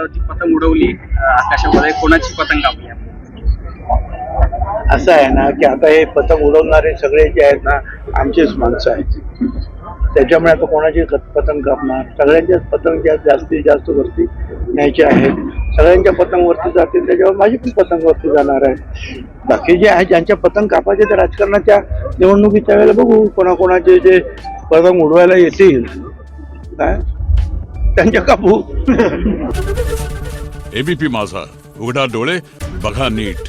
ती पतंग उडवली आकाशामध्ये, कोणाची पतंग कापली? असं आहे ना की आता हे पतंग उडवणारे सगळे जे आहेत ना आमचेच माणसं आहेत. त्याच्यामुळे आता कोणाची पतंग कापणार? सगळ्यांच्याच पतंग ज्या जास्तीत जास्त वरती न्यायचे आहेत, सगळ्यांच्या पतंग वरती जातील, त्याच्यावर माझी पण पतंग वरती जाणार आहे. बाकी जे आहे ज्यांच्या पतंग कापायचे ते राजकारणाच्या निवडणुकीच्या वेळेला बघू कोणाकोणाचे जे पतंग उडवायला येतील काय त्यांच्या कापू. एबीपी माझा, उघडा डोळे बघा नीट.